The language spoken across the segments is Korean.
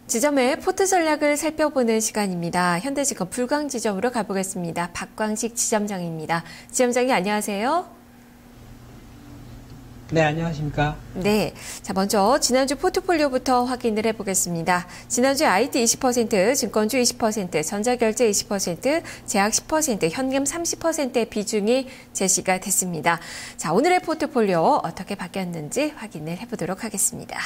지점의 포트 전략을 살펴보는 시간입니다. 현대증권 불광 지점으로 가보겠습니다. 박광식 지점장입니다. 지점장님 안녕하세요. 네, 안녕하십니까. 네. 자, 먼저 지난주 포트폴리오부터 확인을 해보겠습니다. 지난주 IT 20%, 증권주 20%, 전자결제 20%, 제약 10%, 현금 30%의 비중이 제시가 됐습니다. 자, 오늘의 포트폴리오 어떻게 바뀌었는지 확인을 해보도록 하겠습니다.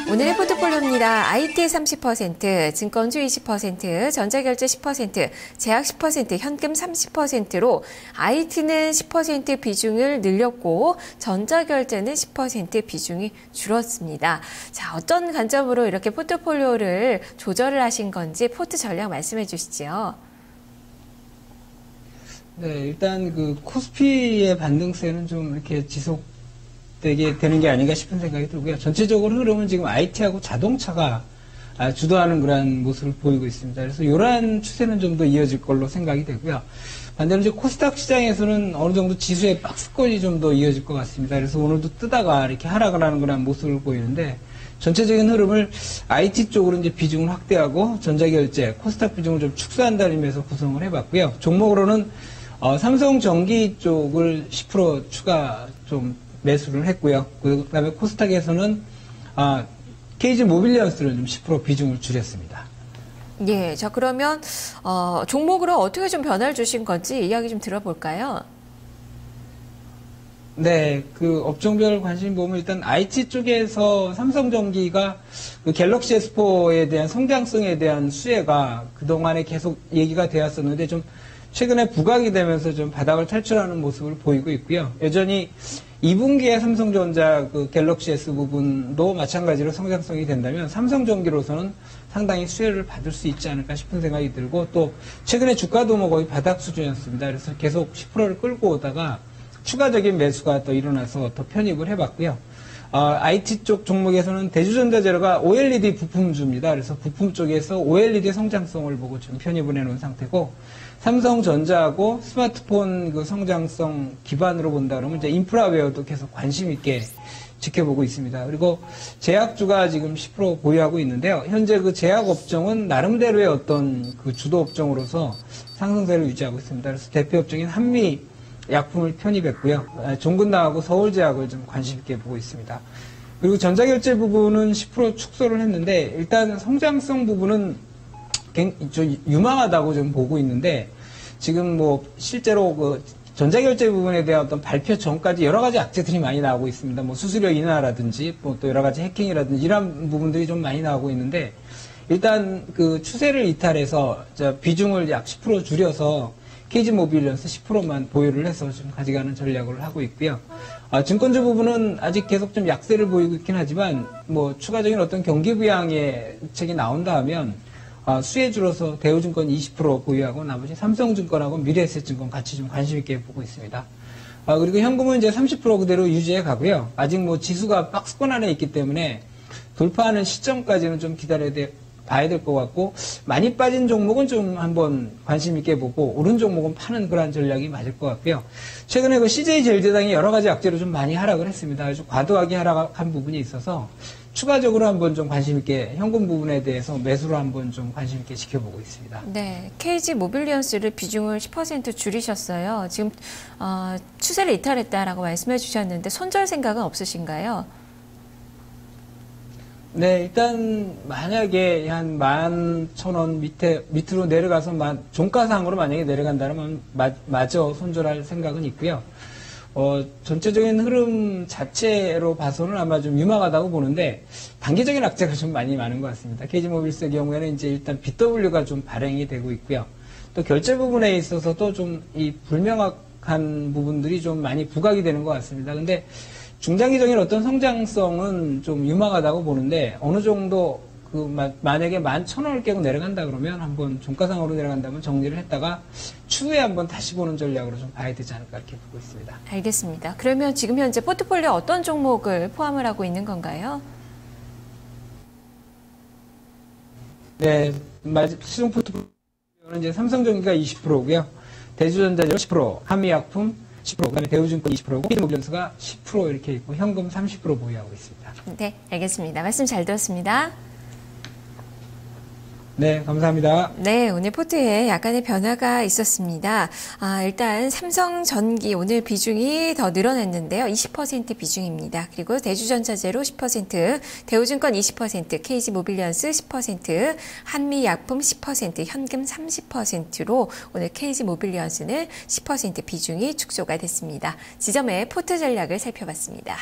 오늘의 포트폴리오입니다. IT 30%, 증권주 20%, 전자결제 10%, 제약 10%, 현금 30%로 IT는 10% 비중을 늘렸고 전자결제는 10% 비중이 줄었습니다. 자, 어떤 관점으로 이렇게 포트폴리오를 조절을 하신 건지 포트 전략 말씀해 주시죠. 네, 일단 그 코스피의 반등세는 좀 이렇게 되게 되는 게 아닌가 싶은 생각이 들고요. 전체적으로 흐름은 지금 IT하고 자동차가 주도하는 그런 모습을 보이고 있습니다. 그래서 이러한 추세는 좀 더 이어질 걸로 생각이 되고요. 반대로 이제 코스닥 시장에서는 어느 정도 지수의 박스권이 좀 더 이어질 것 같습니다. 그래서 오늘도 뜨다가 이렇게 하락을 하는 그런 모습을 보이는데 전체적인 흐름을 IT 쪽으로 이제 비중을 확대하고 전자결제, 코스닥 비중을 좀 축소한다는 의미에서 구성을 해봤고요. 종목으로는 삼성전기 쪽을 10% 추가 좀 매수를 했고요. 그 다음에 코스닥에서는 KG 모빌리언스를 좀 10% 비중을 줄였습니다. 예, 자 그러면 종목으로 어떻게 좀 변화를 주신 건지 이야기 좀 들어볼까요? 네, 그 업종별 관심 보면 일단 IT 쪽에서 삼성전기가 그 갤럭시 S4에 대한 성장성에 대한 수혜가 그동안에 계속 얘기가 되었었는데 좀 최근에 부각이 되면서 좀 바닥을 탈출하는 모습을 보이고 있고요. 여전히 2분기에 삼성전자 그 갤럭시 S 부분도 마찬가지로 성장성이 된다면 삼성전기로서는 상당히 수혜를 받을 수 있지 않을까 싶은 생각이 들고 또 최근에 주가도 뭐 거의 바닥 수준이었습니다. 그래서 계속 10%를 끌고 오다가 추가적인 매수가 또 일어나서 더 편입을 해봤고요. IT 쪽 종목에서는 대주전자재료가 OLED 부품주입니다. 그래서 부품 쪽에서 OLED 성장성을 보고 좀 편입을 해놓은 상태고 삼성전자하고 스마트폰 그 성장성 기반으로 본다 그러면 이제 인프라웨어도 계속 관심 있게 지켜보고 있습니다. 그리고 제약주가 지금 10% 보유하고 있는데요. 현재 그 제약 업종은 나름대로의 어떤 그 주도 업종으로서 상승세를 유지하고 있습니다. 그래서 대표 업종인 한미 약품을 편입했고요. 종근당하고 서울제약을 좀 관심 있게 보고 있습니다. 그리고 전자결제 부분은 10% 축소를 했는데 일단 성장성 부분은 좀 유망하다고 좀 보고 있는데 지금 뭐 실제로 그 전자결제 부분에 대한 어떤 발표 전까지 여러 가지 악재들이 많이 나오고 있습니다. 뭐 수수료 인하라든지 뭐 또 여러 가지 해킹이라든지 이런 부분들이 좀 많이 나오고 있는데 일단 그 추세를 이탈해서 비중을 약 10% 줄여서 KG 모빌리언스 10%만 보유를 해서 좀 가져가는 전략을 하고 있고요. 증권주 부분은 아직 계속 좀 약세를 보이고 있긴 하지만 뭐 추가적인 어떤 경기 부양의 책이 나온다 하면 수혜주로서 대우증권 20% 보유하고 나머지 삼성증권하고 미래에셋증권 같이 좀 관심 있게 보고 있습니다. 그리고 현금은 이제 30% 그대로 유지해 가고요. 아직 뭐 지수가 박스권 안에 있기 때문에 돌파하는 시점까지는 좀 봐야 될 것 같고 많이 빠진 종목은 좀 한번 관심 있게 보고 오른 종목은 파는 그러한 전략이 맞을 것 같고요. 최근에 그 CJ제일제당이 여러 가지 악재로 좀 많이 하락을 했습니다. 아주 과도하게 하락한 부분이 있어서 추가적으로 한번 좀 관심 있게 현금 부분에 대해서 매수로 한번 좀 관심 있게 지켜보고 있습니다. 네, KG 모빌리언스를 비중을 10% 줄이셨어요. 지금 추세를 이탈했다라고 말씀해 주셨는데 손절 생각은 없으신가요? 네, 일단 만약에 한 11,000원 밑으로 내려가서 종가상으로 만약에 내려간다면 마저 손절할 생각은 있고요. 전체적인 흐름 자체로 봐서는 아마 좀 유망하다고 보는데 단기적인 악재가 좀 많이 많은 것 같습니다. KG모빌스의 경우에는 이제 일단 BW가 좀 발행이 되고 있고요. 또 결제 부분에 있어서도 좀 이 불명확한 부분들이 좀 많이 부각이 되는 것 같습니다. 근데 중장기적인 어떤 성장성은 좀 유망하다고 보는데 어느 정도 만약에 11,000원을 깨고 내려간다 그러면 한번 종가상으로 내려간다면 정리를 했다가 추후에 한번 다시 보는 전략으로 좀 봐야 되지 않을까 이렇게 보고 있습니다. 알겠습니다. 그러면 지금 현재 포트폴리오 어떤 종목을 포함을 하고 있는 건가요? 네, 시중 포트폴리오는 이제 삼성전기가 20%고요. 대주전자재료 10%, 한미약품 10%, 그다음에 대우증권 20%고 KG모빌리언스가 10% 이렇게 있고 현금 30% 보유하고 있습니다. 네, 알겠습니다. 말씀 잘 들었습니다. 네, 감사합니다. 네, 오늘 포트에 약간의 변화가 있었습니다. 일단 삼성전기 오늘 비중이 더 늘어났는데요. 20% 비중입니다. 그리고 대주전자재로 10%, 대우증권 20%, KG모빌리언스 10%, 한미약품 10%, 현금 30%로 오늘 KG모빌리언스는 10% 비중이 축소가 됐습니다. 지점의 포트 전략을 살펴봤습니다.